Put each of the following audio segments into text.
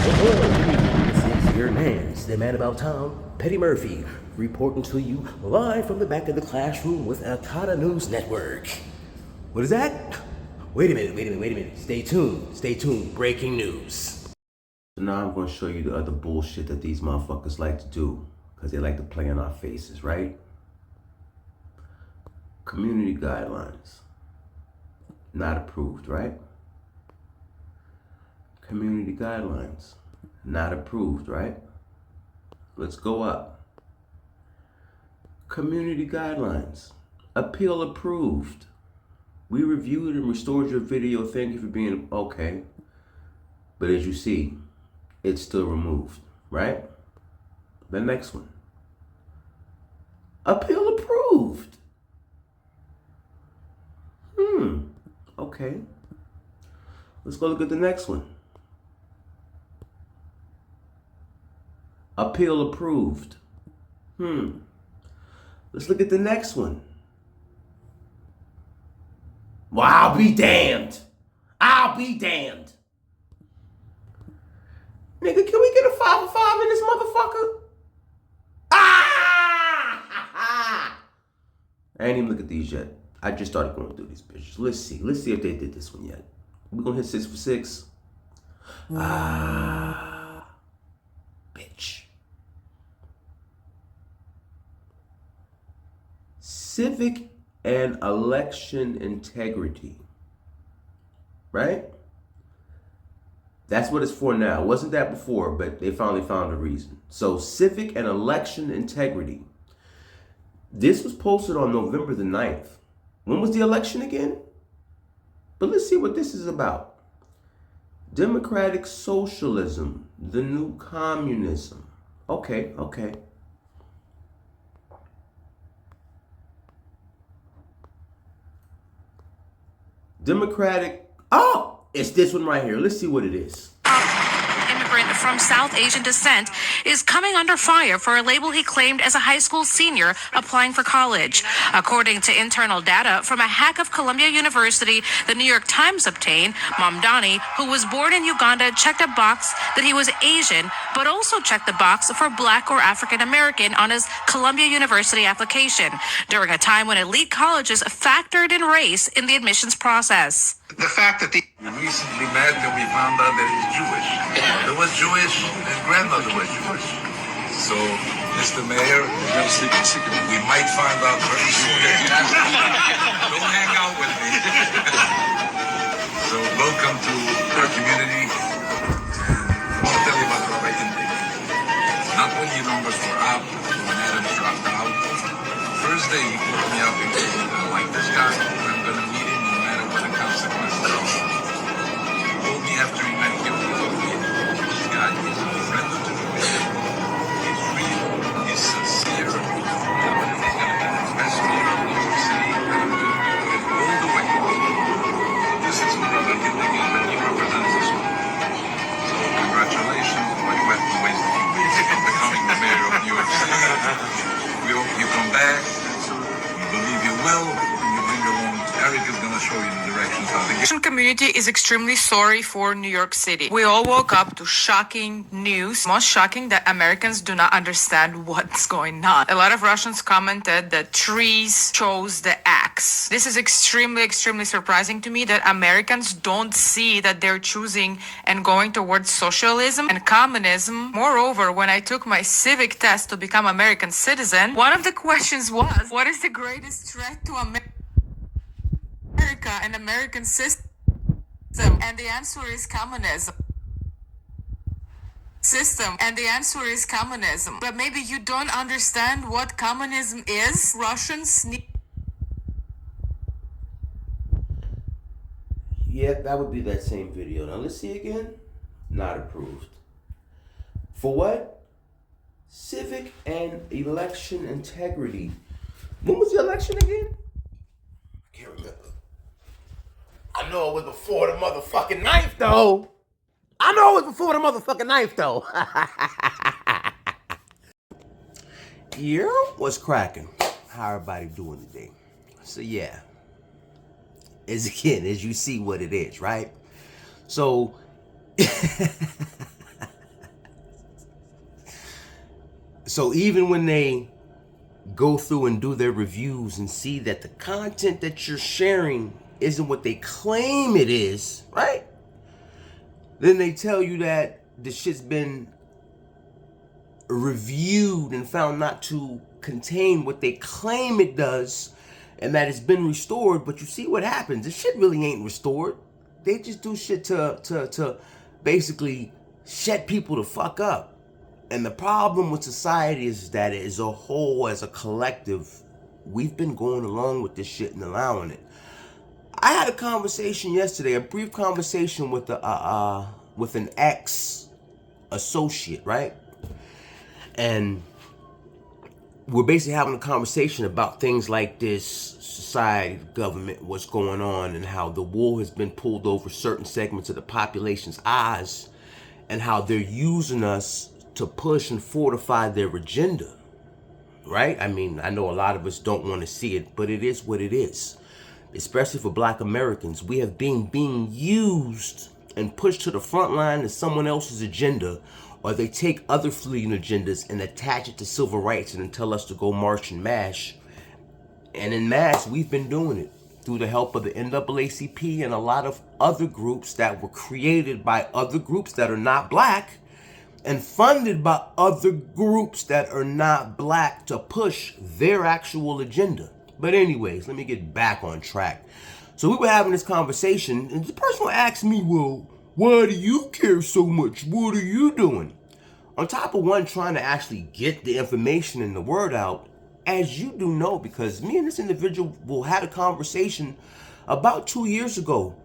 This is your man's the man about town, Petty Murphy, reporting to you live from the back of the classroom with Akata News Network. What is that? Wait a minute. Stay tuned. Breaking news. So now I'm going to show you the other bullshit that these motherfuckers like to do, because they like to play in our faces, right? Community guidelines. Not approved, right? Community guidelines. Not approved, right? Let's go up. Community guidelines. Appeal approved. We reviewed and restored your video. Thank you for being okay. But as you see, it's still removed, right? The next one. Appeal approved. Okay. Let's go look at the next one. Appeal approved. Let's look at the next one. Well, I'll be damned. Nigga, can we get a 5 for 5 in this motherfucker? I ain't even look at these yet. I just started going through these bitches. Let's see if they did this one yet. We gonna hit 6 for 6. Bitch. Civic and election integrity. Right? That's what it's for now. It wasn't that before, but they finally found a reason. So civic and election integrity. This was posted on November the 9th. When was the election again? But let's see what this is about. Democratic socialism, the new communism. Okay. Democratic, it's this one right here. Let's see what it is. Immigrant from South Asian descent is coming under fire for a label he claimed as a high school senior applying for college. According to internal data from a hack of Columbia University, the New York Times obtained, Mamdani, who was born in Uganda, checked a box that he was Asian, but also checked the box for Black or African American on his Columbia University application during a time when elite colleges factored in race in the admissions process. The fact that we recently met and we found out that he's Jewish. He was Jewish, his grandmother was Jewish. So, Mr. Mayor, we might find out very soon that he's Jewish. Don't hang out with me. So, welcome to our community. I want to tell you about the right thing. Not when your numbers were up, when Adam dropped out. First day he put me up and said, I like this guy. I'm going to meet him no matter what the consequences are. He told me after he met him, this guy is a friend of the community. He's real. He's sincere. He's going to be the best mayor of New York City. All the way. This is one of the things that he represents us all. So congratulations. But you have to wait a few weeks of becoming the mayor of New York City. We hope you come back. We believe you will. You bring along. Eric is going to show you the directions how to get. The community is extremely sorry for New York City. We all woke up to shocking news. Most shocking that Americans do not understand what's going on. A lot of Russians commented that trees chose the axe. This is extremely surprising to me that Americans don't see that they're choosing and going towards socialism and communism. Moreover, when I took my civic test to become American citizen, one of the questions was, what is the greatest threat to America and American system? And the answer is communism. And the answer is communism. But maybe you don't understand what communism is. Russians need. Yeah, that would be that same video. Now let's see again. Not approved. For what? Civic and election integrity. When was the election again? I can't remember. I know it was before the motherfucking 9th, though. Yeah, what's cracking? How everybody doing today? So yeah, as you see what it is, right? So So even when they go through and do their reviews and see that the content that you're sharing isn't what they claim it is, right? Then they tell you that the shit's been reviewed and found not to contain what they claim it does, and that it's been restored. But you see what happens. This shit really ain't restored. They just do shit to basically shut people the fuck up. And the problem with society is that as a whole, as a collective, we've been going along with this shit and allowing it. I had a conversation yesterday, a brief conversation with an ex-associate, right? And we're basically having a conversation about things like this, society, government, what's going on, and how the wool has been pulled over certain segments of the population's eyes, and how they're using us to push and fortify their agenda, right? I mean, I know a lot of us don't want to see it, but it is what it is. Especially for Black Americans, we have been being used and pushed to the front line of someone else's agenda, or they take other fleeting agendas and attach it to civil rights and then tell us to go march and mash. And in mass, we've been doing it through the help of the NAACP and a lot of other groups that were created by other groups that are not Black and funded by other groups that are not Black to push their actual agenda. But anyways, let me get back on track. So we were having this conversation, and the person asked me, well, why do you care so much? What are you doing? On top of one, trying to actually get the information and the word out, as you do know, because me and this individual had a conversation about 2 years ago,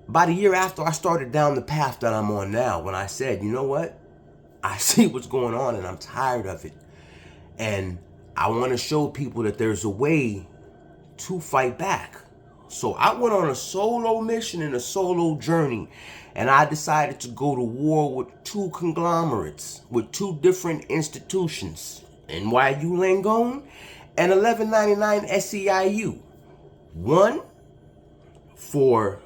about a year after I started down the path that I'm on now, when I said, you know what? I see what's going on and I'm tired of it. And I want to show people that there's a way to fight back. So I went on a solo mission and a solo journey, and I decided to go to war with two conglomerates, with two different institutions, NYU Langone and 1199 SEIU. One for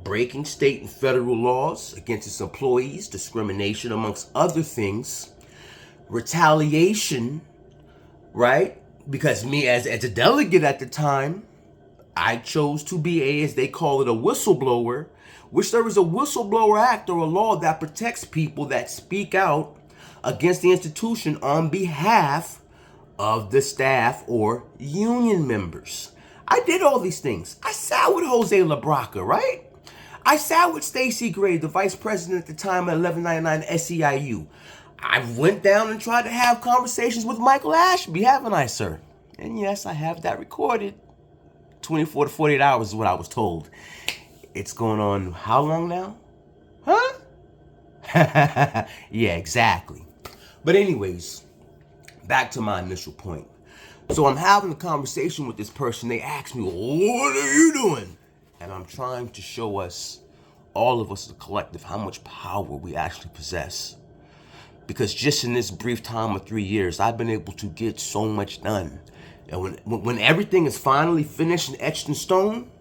breaking state and federal laws against its employees, discrimination amongst other things, retaliation, right? Because me as a delegate at the time, I chose to be as they call it, a whistleblower, which there is a Whistleblower Act or a law that protects people that speak out against the institution on behalf of the staff or union members. I did all these things. I sat with Jose LaBraca, right? I sat with Stacey Gray, the vice president at the time at 1199 SEIU. I went down and tried to have conversations with Michael Ashby, haven't I, sir? And yes, I have that recorded. 24 to 48 hours is what I was told. It's going on how long now? Huh? Yeah, exactly. But anyways, back to my initial point. So I'm having a conversation with this person. They ask me, what are you doing? And I'm trying to show us, all of us as a collective, how much power we actually possess. Because just in this brief time of 3 years, I've been able to get so much done. And when everything is finally finished and etched in stone,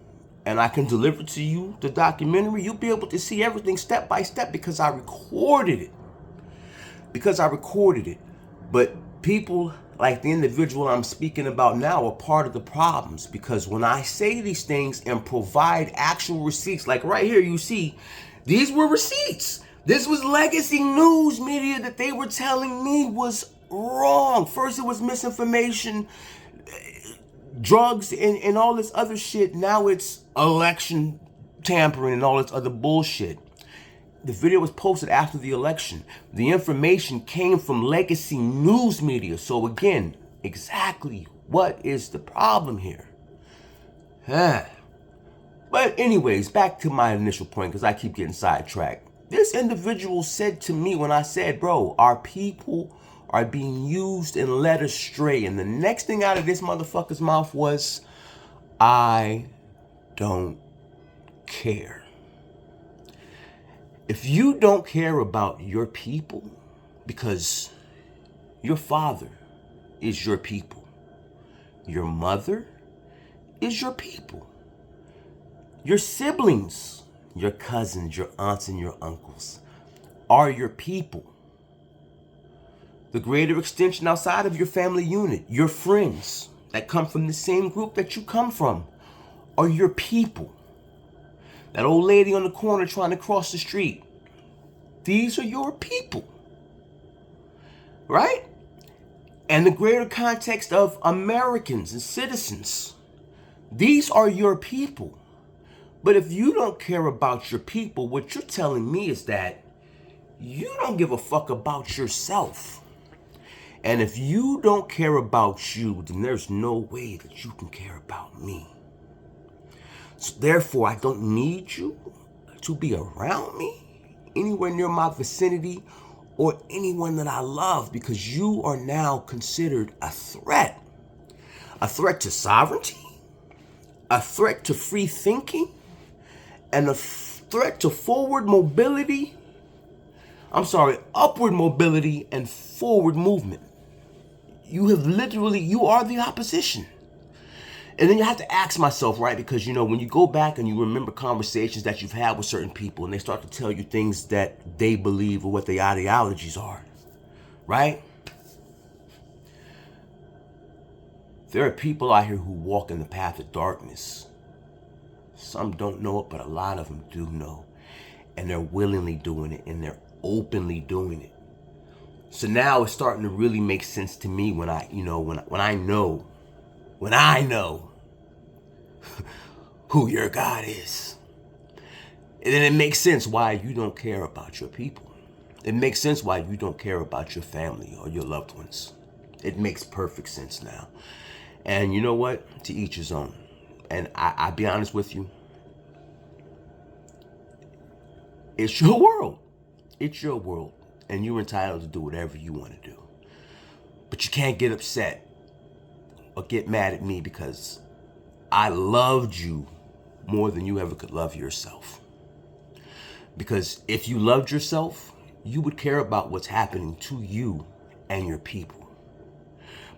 and I can deliver to you the documentary, you'll be able to see everything step by step because I recorded it. But people like the individual I'm speaking about now are part of the problems, because when I say these things and provide actual receipts, like right here you see, these were receipts. This was legacy news media that they were telling me was wrong. First it was misinformation, drugs, and all this other shit. Now it's election tampering and all this other bullshit. The video was posted after the election. The information came from legacy news media. So again, exactly what is the problem here? But anyways, back to my initial point, because I keep getting sidetracked. This individual said to me when I said, bro, our people are being used and led astray. And the next thing out of this motherfucker's mouth was, I don't care. If you don't care about your people, because your father is your people, your mother is your people, your siblings, your cousins, your aunts, and your uncles are your people, the greater extension outside of your family unit, your friends that come from the same group that you come from, are your people. That old lady on the corner trying to cross the street, these are your people, right? And the greater context of Americans and citizens, these are your people. But if you don't care about your people, what you're telling me is that you don't give a fuck about yourself. And if you don't care about you, then there's no way that you can care about me. So therefore, I don't need you to be around me, anywhere near my vicinity, or anyone that I love, because you are now considered a threat. A threat to sovereignty, a threat to free thinking, and a threat to upward mobility and forward movement. You are the opposition. And then you have to ask myself, right? Because, when you go back and you remember conversations that you've had with certain people and they start to tell you things that they believe or what their ideologies are, right? There are people out here who walk in the path of darkness. Some don't know it, but a lot of them do know. And they're willingly doing it, and they're openly doing it. So now it's starting to really make sense to me when I know who your God is. And then it makes sense why you don't care about your people. It makes sense why you don't care about your family or your loved ones. It makes perfect sense now. And you know what? To each his own. And I'll be honest with you. It's your world. It's your world. And you're entitled to do whatever you want to do. But you can't get upset or get mad at me because I loved you more than you ever could love yourself. Because if you loved yourself, you would care about what's happening to you and your people.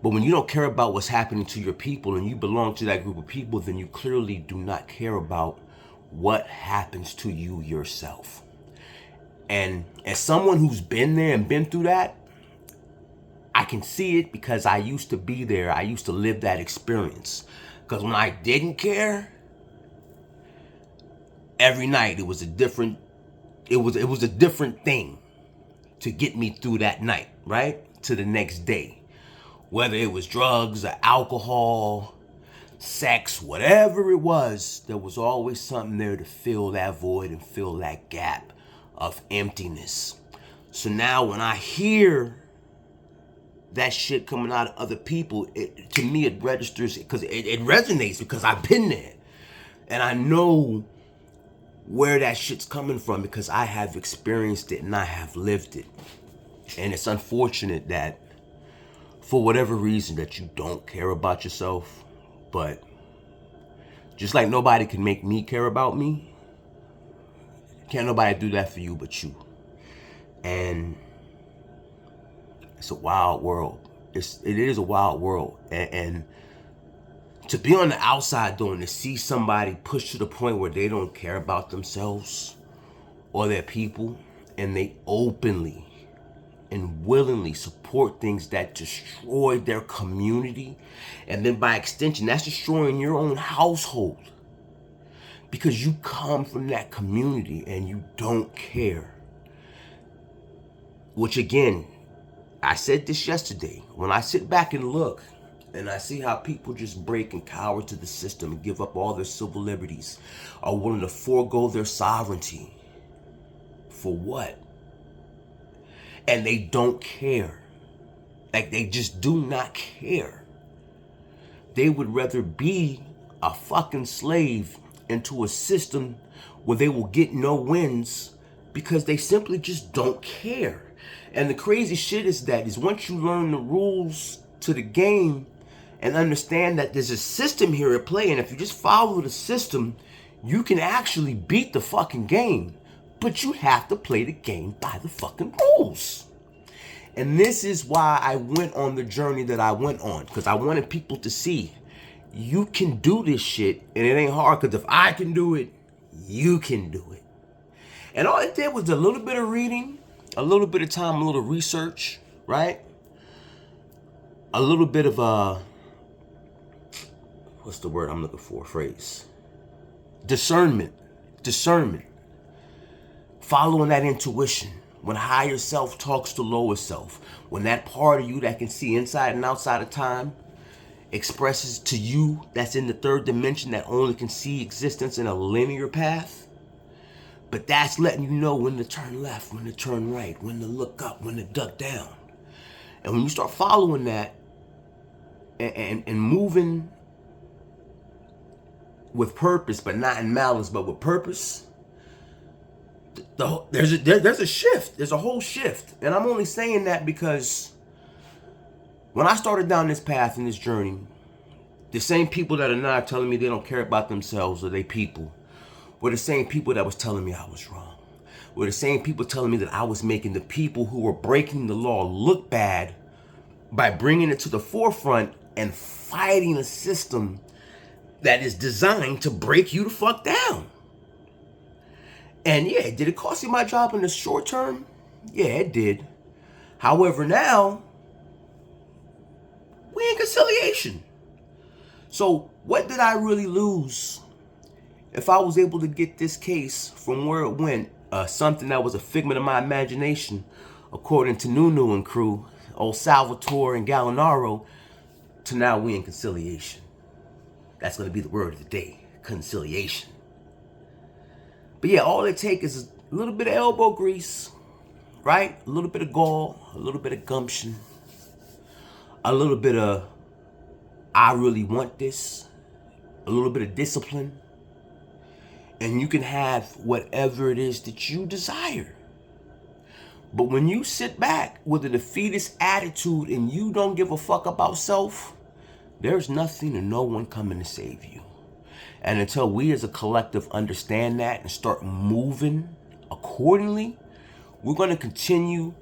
But when you don't care about what's happening to your people and you belong to that group of people, then you clearly do not care about what happens to you yourself. And as someone who's been there and been through that, I can see it because I used to be there. I used to live that experience. Because when I didn't care, every night it was a different thing to get me through that night, right? To the next day. Whether it was drugs or alcohol, sex, whatever it was, there was always something there to fill that void and fill that gap of emptiness. So now when I hear that shit coming out of other people, to me it registers because it resonates because I've been there. And I know where that shit's coming from because I have experienced it and I have lived it. And it's unfortunate that for whatever reason that you don't care about yourself, but just like nobody can make me care about me, can't nobody do that for you but you. And it's a wild world. It is a wild world. And to be on the outside though, and to see somebody push to the point where they don't care about themselves or their people, and they openly and willingly support things that destroy their community, and then by extension, that's destroying your own household because you come from that community and you don't care. Which again, I said this yesterday, when I sit back and look and I see how people just break and cower to the system and give up all their civil liberties, are willing to forego their sovereignty. For what? And they don't care. Like, they just do not care. They would rather be a fucking slave into a system where they will get no wins because they simply just don't care. And the crazy shit is once you learn the rules to the game and understand that there's a system here at play, and if you just follow the system, you can actually beat the fucking game. But you have to play the game by the fucking rules. And this is why I went on the journey that I went on, because I wanted people to see you can do this shit and it ain't hard, because if I can do it, you can do it. And all it did was a little bit of reading, a little bit of time, a little research, right? a little bit of a, what's the word I'm looking for? Phrase. Discernment. Following that intuition. When higher self talks to lower self. When that part of you that can see inside and outside of time expresses to you that's in the third dimension that only can see existence in a linear path. But that's letting you know when to turn left, when to turn right, when to look up, when to duck down. And when you start following that and moving with purpose, but not in malice, but with purpose, there's a shift. There's a whole shift. And I'm only saying that because when I started down this path and this journey, the same people that are now telling me they don't care about themselves or they people were the same people that was telling me I was wrong. Were the same people telling me that I was making the people who were breaking the law look bad by bringing it to the forefront and fighting a system that is designed to break you the fuck down. And yeah, did it cost me my job in the short term? Yeah, it did. However, now, we in conciliation. So what did I really lose if I was able to get this case from where it went, something that was a figment of my imagination, according to Nunu and crew, old Salvatore and Gallinaro, to now we in conciliation? That's going to be the word of the day, conciliation. But yeah, all it takes is a little bit of elbow grease, right? A little bit of gall, a little bit of gumption, a little bit of I really want this, a little bit of discipline, and you can have whatever it is that you desire. But when you sit back with a defeatist attitude and you don't give a fuck about self, there's nothing and no one coming to save you. And until we as a collective understand that and start moving accordingly, we're going to continue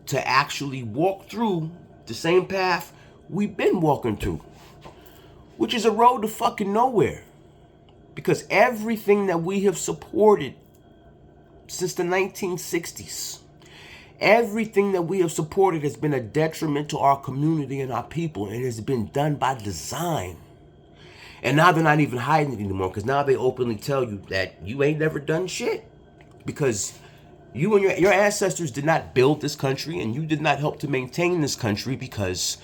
to actually walk through the same path we've been walking through, which is a road to fucking nowhere. Because everything that we have supported since the 1960s, everything that we have supported has been a detriment to our community and our people, and it has been done by design. And now they're not even hiding it anymore, because now they openly tell you that you ain't never done shit. Because you and your ancestors did not build this country, and you did not help to maintain this country, because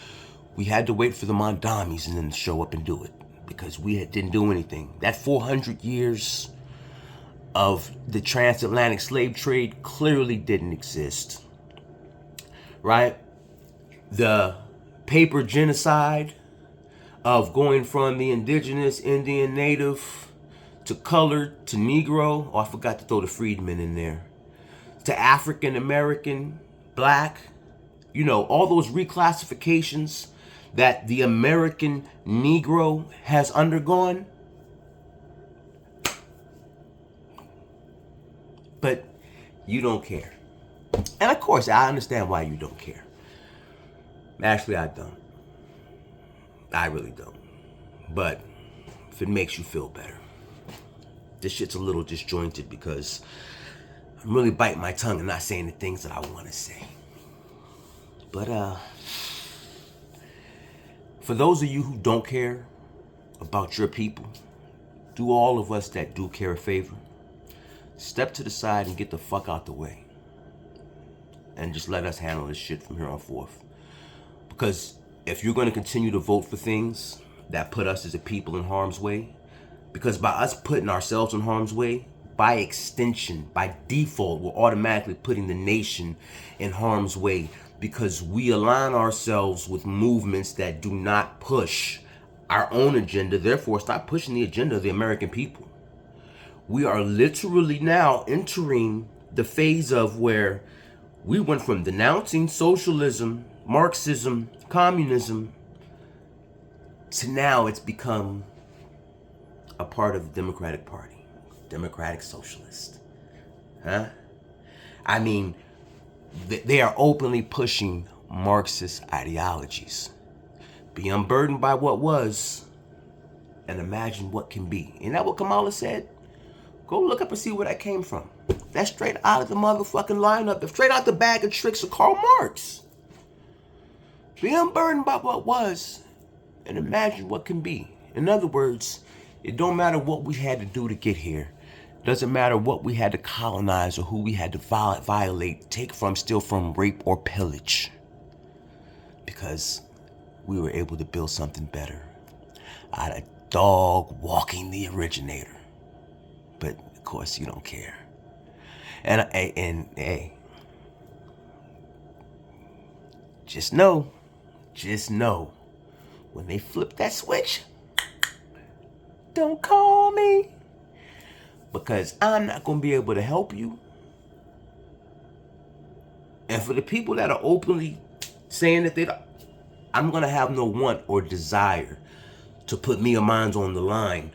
we had to wait for the Mondamis and then show up and do it. Because we didn't do anything. That 400 years of the transatlantic slave trade clearly didn't exist. Right? The paper genocide of going from the indigenous, Indian, native, to colored, to Negro. Oh, I forgot to throw the freedmen in there. To African American, black. You know, all those reclassifications that the American Negro has undergone. But you don't care. And of course, I understand why you don't care. Actually, I don't. I really don't. But if it makes you feel better. This shit's a little disjointed because I'm really biting my tongue and not saying the things that I want to say. But for those of you who don't care about your people, do all of us that do care a favor. Step to the side and get the fuck out the way. And just let us handle this shit from here on forth. Because if you're going to continue to vote for things that put us as a people in harm's way, because by us putting ourselves in harm's way, by extension, by default, we're automatically putting the nation in harm's way, because we align ourselves with movements that do not push our own agenda. Therefore, stop pushing the agenda of the American people. We are literally now entering the phase of where we went from denouncing socialism, Marxism, communism, to now it's become a part of the Democratic Party, Democratic Socialist. Huh? I mean, they are openly pushing Marxist ideologies. Be unburdened by what was and imagine what can be. Isn't that what Kamala said? Go look up and see where that came from. That's straight out of the motherfucking lineup. Straight out the bag of tricks of Karl Marx. Be unburdened by what was and imagine what can be. In other words, it don't matter what we had to do to get here. It doesn't matter what we had to colonize or who we had to violate, take from, steal from, rape, or pillage. Because we were able to build something better. I had a dog walking the originator. But of course you don't care. And hey, just know, when they flip that switch, don't call me, because I'm not gonna be able to help you. And for the people that are openly saying that I'm gonna have no want or desire to put me or mine on the line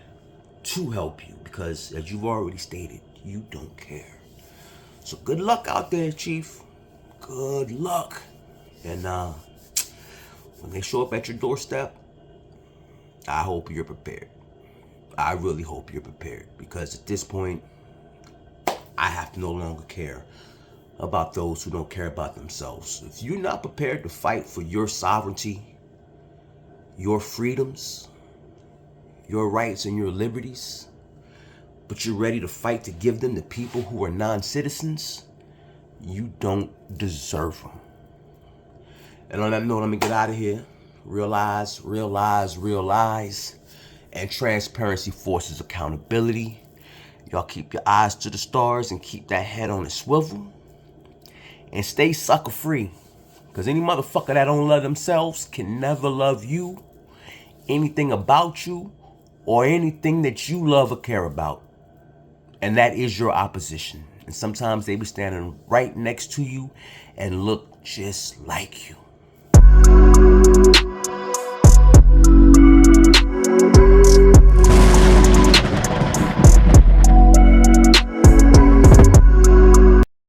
to help you, because as you've already stated, you don't care. So good luck out there, Chief. Good luck. And when they show up at your doorstep, I hope you're prepared. I really hope you're prepared, because at this point, I have to no longer care about those who don't care about themselves. If you're not prepared to fight for your sovereignty, your freedoms, your rights and your liberties, but you're ready to fight to give them to people who are non-citizens, you don't deserve them. And on that note, let me get out of here. Realize, and transparency forces accountability. Y'all keep your eyes to the stars and keep that head on a swivel. And stay sucker free. Because any motherfucker that don't love themselves can never love you, anything about you, or anything that you love or care about. And that is your opposition. And sometimes they be standing right next to you and look just like you.